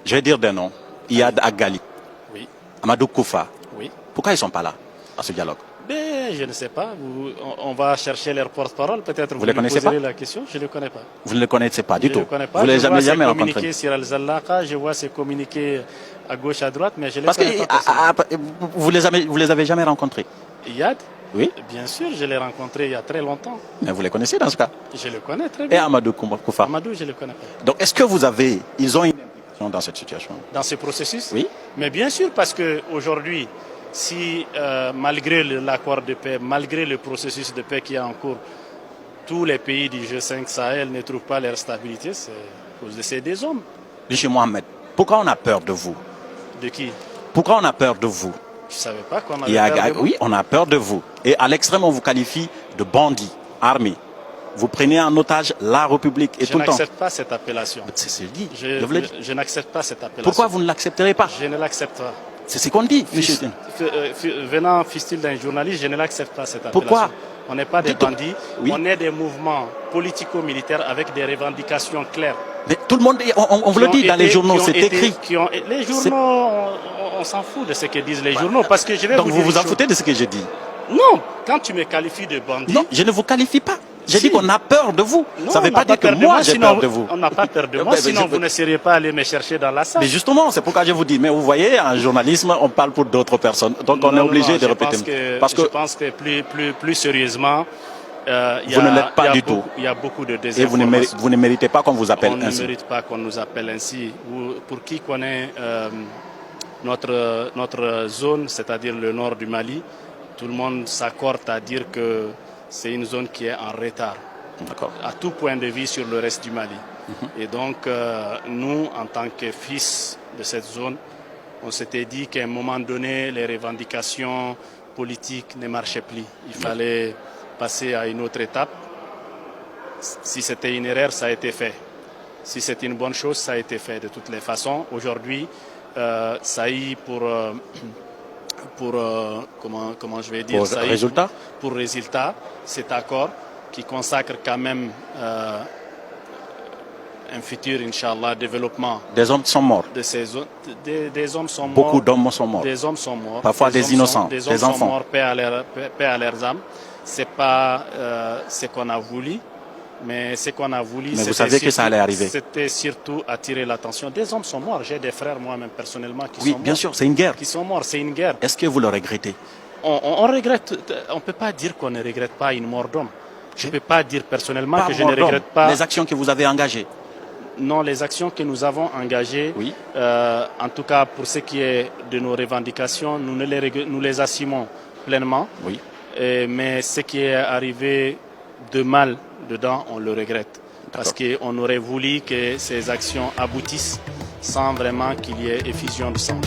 Je vais dire des noms. Iyad Agali, Oui, Amadou Koufa. oui. Pourquoi ils ne sont pas là, à ce dialogue? Mais je ne sais pas. On va chercher leur porte-parole. Peut-être vous les lui connaissez poserez pas? la question. Je ne le connais pas. Vous ne le connaissez pas du Je tout. ne le connais pas. Vous ne les Je vois avez ses jamais rencontrés. communiqués sur Al-Zallaka, je vois ses communiqués à gauche, à droite, mais je ne les Parce que connais pas personnellement. vous les avez jamais rencontrés. Iyad, Oui, bien sûr, je l'ai rencontré il y a très longtemps. mais vous les connaissez dans ce cas. Je le connais très Et bien. Amadou Koufa. Amadou, je ne le connais pas. Donc est-ce que ils ont une implication dans cette situation? Dans ce processus? Oui. Mais bien sûr, parce qu'aujourd'hui, si malgré l'accord de paix, malgré le processus de paix qui est en cours, tous les pays du G5 Sahel ne trouvent pas leur stabilité, c'est à cause de ces deux hommes. Monsieur Mohamed, pourquoi on a peur de vous? De qui? Pourquoi on a peur de vous? Je ne savais pas qu'on avait peur de vous. Oui, on a peur de vous. Et à l'extrême, on vous qualifie de bandits armés. Vous prenez en otage la République et tout le temps. Je n'accepte pas cette appellation. C'est dit. Je n'accepte pas cette appellation. Pourquoi vous ne l'accepterez pas? Je ne l'accepte pas. C'est ce qu'on dit, monsieur. Venant fistule d'un journaliste, je ne l'accepte pas cette appellation. Pourquoi? On n'est pas des bandits, Oui. On est des mouvements politico-militaires avec des revendications claires. Mais tout le monde, on vous le dit dans les journaux, c'est écrit. Les journaux, on s'en fout de ce que disent les journaux. Parce que je vais Donc vous vous dire vous en une foutez de ce que je dis? chose. Non, quand tu me qualifies de bandit. Non, je ne vous qualifie pas. J'ai Si. dit qu'on a peur de vous. Non, Ça ne veut on pas n'a dire que peur de moi j'ai sinon peur de vous. On n'a pas peur de moi, sinon vous ne seriez pas allé me chercher dans la salle. Mais justement, c'est pourquoi je vous dis. Mais vous voyez, en journalisme, on parle pour d'autres personnes. Donc on est obligé de répéter. Je pense que plus sérieusement, vous ne l'êtes pas du tout. Il y a beaucoup de Et désinformation. vous ne méritez pas qu'on vous appelle On ainsi. ne mérite pas qu'on nous appelle ainsi. Pour qui connaît notre zone, c'est-à-dire le nord du Mali, tout le monde s'accorde à dire que c'est une zone qui est en retard, à tout point de vue sur le reste du Mali. Et donc, nous, en tant que fils de cette zone, on s'était dit qu'à un moment donné, les revendications politiques ne marchaient plus. Il fallait passer à une autre étape. Si c'était une erreur, ça a été fait. Si c'est une bonne chose, ça a été fait de toutes les façons. Aujourd'hui, ça a eu comment je vais dire, Pour résultat? Pour résultat, cet accord qui consacre quand même un futur, Inch'Allah, développement. Des hommes sont morts. De ces zones, des hommes sont morts. Beaucoup d'hommes sont morts. Des hommes sont morts. Parfois des innocents, des hommes des enfants. sont morts, paix à leurs âmes. C'est pas ce qu'on a voulu. Mais ce qu'on a voulu, mais vous saviez que ça allait arriver. C'était surtout attirer l'attention. Des hommes sont morts. J'ai des frères moi-même personnellement qui sont morts. Oui, bien sûr, c'est une guerre. Qui sont morts, c'est une guerre. Est-ce que vous le regrettez? On regrette. On ne peut pas dire qu'on ne regrette pas une mort d'homme. Je ne peux pas dire personnellement que je ne regrette pas. Les actions que vous avez engagées? Non, les actions que nous avons engagées, oui. En tout cas pour ce qui est de nos revendications, nous les assumons pleinement. Oui. Mais ce qui est arrivé de mal dedans, on le regrette. Parce qu'on aurait voulu que ces actions aboutissent sans vraiment qu'il y ait effusion de sang.